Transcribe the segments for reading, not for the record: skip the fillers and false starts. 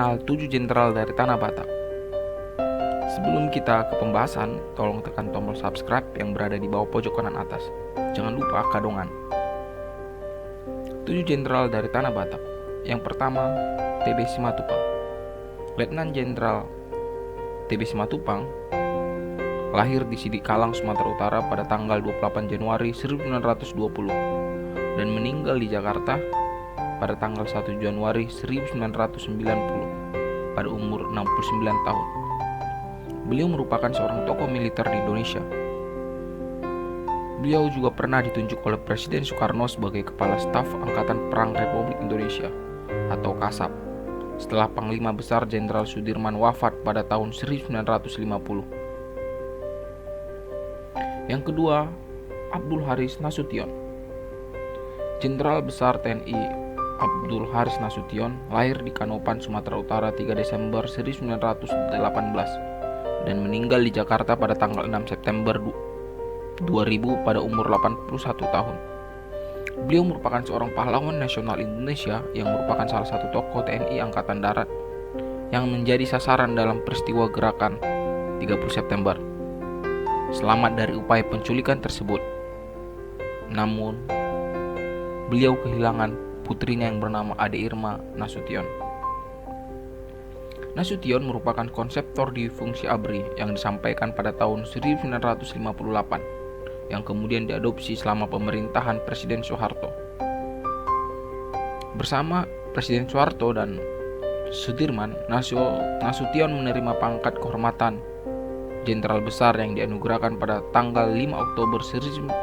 mengenal 7 jenderal dari Tanah Batak. Sebelum kita ke pembahasan, tolong tekan tombol subscribe yang berada di bawah pojok kanan atas. Jangan lupa kadongan. 7 jenderal dari Tanah Batak. Yang pertama, TB Simatupang. Letnan Jenderal TB Simatupang lahir di Sidikalang, Sumatera Utara pada tanggal 28 Januari 1920 dan meninggal di Jakarta pada tanggal 1 Januari 1990 pada umur 69 tahun. Beliau merupakan seorang tokoh militer di Indonesia. Beliau juga pernah ditunjuk oleh Presiden Soekarno sebagai Kepala Staf Angkatan Perang Republik Indonesia atau Kasab setelah Panglima Besar Jenderal Sudirman wafat pada tahun 1950. Yang kedua, Abdul Haris Nasution. Jenderal Besar TNI Abdul Haris Nasution lahir di Kanopan, Sumatera Utara 3 Desember 1918 dan meninggal di Jakarta pada tanggal 6 September 2000 pada umur 81 tahun. Beliau merupakan seorang pahlawan nasional Indonesia yang merupakan salah satu tokoh TNI Angkatan Darat yang menjadi sasaran dalam peristiwa gerakan 30 September. Selamat dari upaya penculikan tersebut. Namun, beliau kehilangan putrinya yang bernama Ade Irma Nasution. Nasution merupakan konseptor di fungsi ABRI yang disampaikan pada tahun 1958 yang kemudian diadopsi selama pemerintahan Presiden Soeharto. Bersama Presiden Soeharto dan Sudirman, Nasution menerima pangkat kehormatan Jenderal Besar yang dianugerahkan pada tanggal 5 Oktober 1997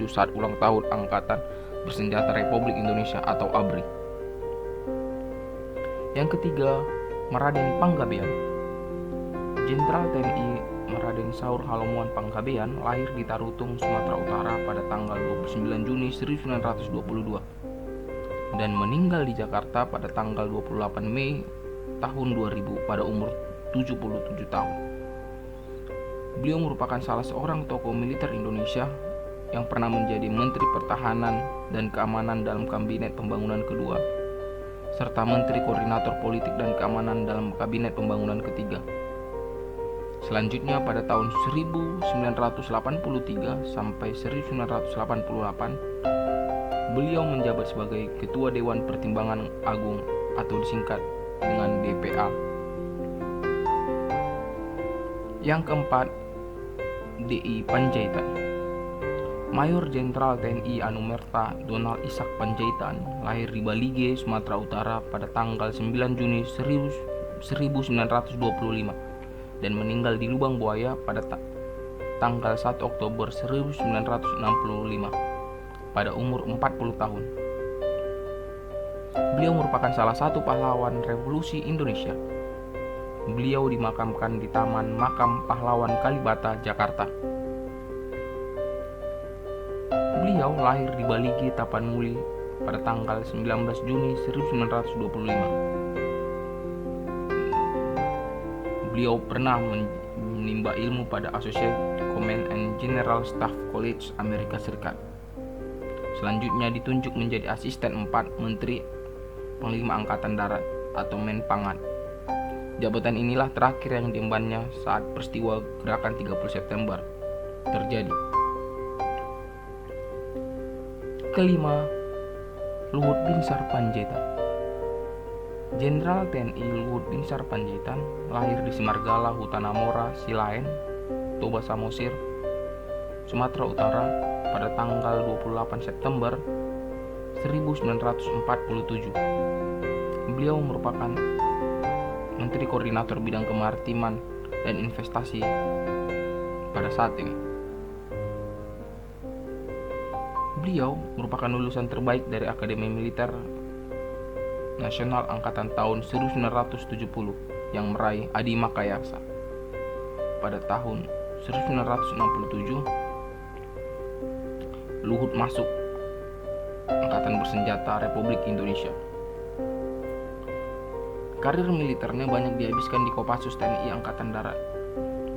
saat ulang tahun Angkatan Bersenjata Republik Indonesia atau ABRI. Yang ketiga, Maraden Panggabean. Jenderal TNI Maraden Saur Halomuan Panggabean lahir di Tarutung, Sumatera Utara pada tanggal 29 Juni 1922 dan meninggal di Jakarta pada tanggal 28 Mei tahun 2000 pada umur 77 tahun. Beliau merupakan salah seorang tokoh militer Indonesia yang pernah menjadi Menteri Pertahanan dan Keamanan dalam Kabinet Pembangunan kedua, serta Menteri Koordinator Politik dan Keamanan dalam Kabinet Pembangunan ketiga. Selanjutnya pada tahun 1983 sampai 1988, beliau menjabat sebagai Ketua Dewan Pertimbangan Agung atau disingkat dengan DPA. Yang keempat, DI Panjaitan. Mayor Jenderal TNI Anumerta Donald Ishak Panjaitan lahir di Balige, Sumatera Utara pada tanggal 9 Juni 1925 dan meninggal di Lubang Buaya pada tanggal 1 Oktober 1965 pada umur 40 tahun. Beliau merupakan salah satu pahlawan revolusi Indonesia. Beliau dimakamkan di Taman Makam Pahlawan Kalibata, Jakarta. Beliau lahir di Balige, Tapanuli pada tanggal 19 Juni 1925. Beliau pernah menimba ilmu pada Associate Command and General Staff College Amerika Serikat. Selanjutnya ditunjuk menjadi asisten 4 Menteri Panglima Angkatan Darat atau Menpangat. Jabatan inilah terakhir yang diembannya saat peristiwa gerakan 30 September terjadi. Kelima, Luhut Binsar Panjaitan. Jenderal TNI Luhut Binsar Panjaitan lahir di Simargala, Hutanamora, Silaen, Toba Samosir, Sumatera Utara pada tanggal 28 September 1947. Beliau merupakan Menteri Koordinator Bidang Kemaritiman dan Investasi pada saat ini. Beliau merupakan lulusan terbaik dari Akademi Militer Nasional Angkatan tahun 1970 yang meraih Adi Makayasa. Pada tahun 1967, Luhut masuk Angkatan Bersenjata Republik Indonesia. Karir militernya banyak dihabiskan di Kopassus TNI Angkatan Darat.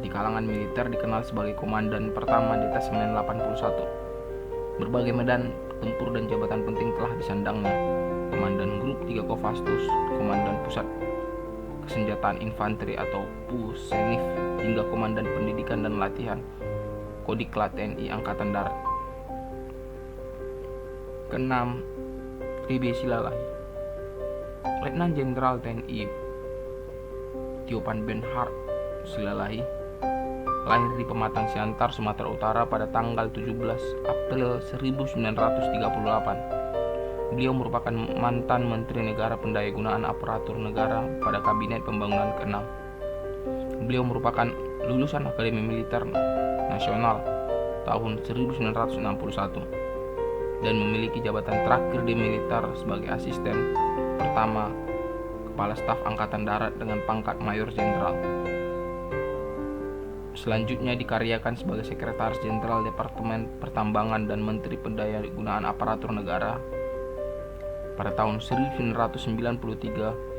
Di kalangan militer dikenal sebagai Komandan Pertama Detasemen 81. Berbagai medan tempur dan jabatan penting telah disandangnya, Komandan Grup 3 Kopassus, Komandan Pusat Kesenjataan Infanteri atau Pusenif, hingga Komandan Pendidikan dan Latihan Kodiklat TNI Angkatan Darat. Keenam, TB Silalahi. Letnan Jenderal TNI Tiopan Benhart Silalahi lahir di Pematang Siantar, Sumatera Utara pada tanggal 17 April 1938. Beliau merupakan mantan Menteri Negara Pendayagunaan Aparatur Negara pada Kabinet Pembangunan ke-6. Beliau merupakan lulusan Akademi Militer Nasional tahun 1961 dan memiliki jabatan terakhir di militer sebagai asisten pertama Kepala Staf Angkatan Darat dengan pangkat Mayor Jenderal. Selanjutnya dikaryakan sebagai Sekretaris Jenderal Departemen Pertambangan dan Menteri Pendayagunaan Aparatur Negara pada tahun 1993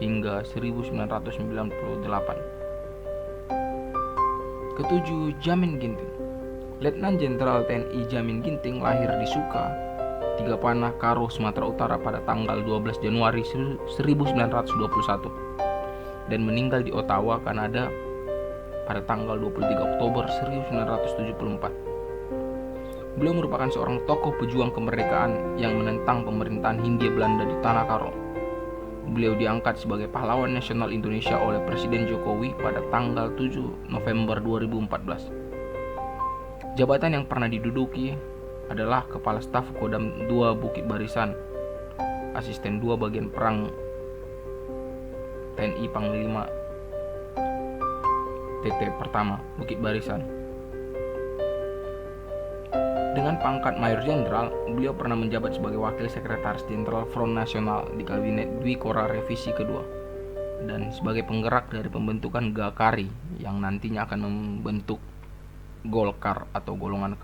hingga 1998. Ketujuh, Jamin Ginting. Letnan Jenderal TNI Jamin Ginting lahir di Suka, Tiga Panah, Karo, Sumatera Utara pada tanggal 12 Januari 1921 dan meninggal di Ottawa, Kanada pada tanggal 23 Oktober 1974. Beliau merupakan seorang tokoh pejuang kemerdekaan yang menentang pemerintahan Hindia Belanda di Tanah Karo. Beliau diangkat sebagai pahlawan nasional Indonesia oleh Presiden Jokowi pada tanggal 7 November 2014. Jabatan yang pernah diduduki adalah Kepala Staf Kodam 2 Bukit Barisan, Asisten 2 Bagian Perang TNI Panglima TT Pertama Bukit Barisan. Dengan pangkat Mayor Jenderal, beliau pernah menjabat sebagai Wakil Sekretaris Jenderal Front Nasional di Kabinet Dwi Kora Revisi kedua dan sebagai penggerak dari pembentukan Gakari yang nantinya akan membentuk Golkar atau golongan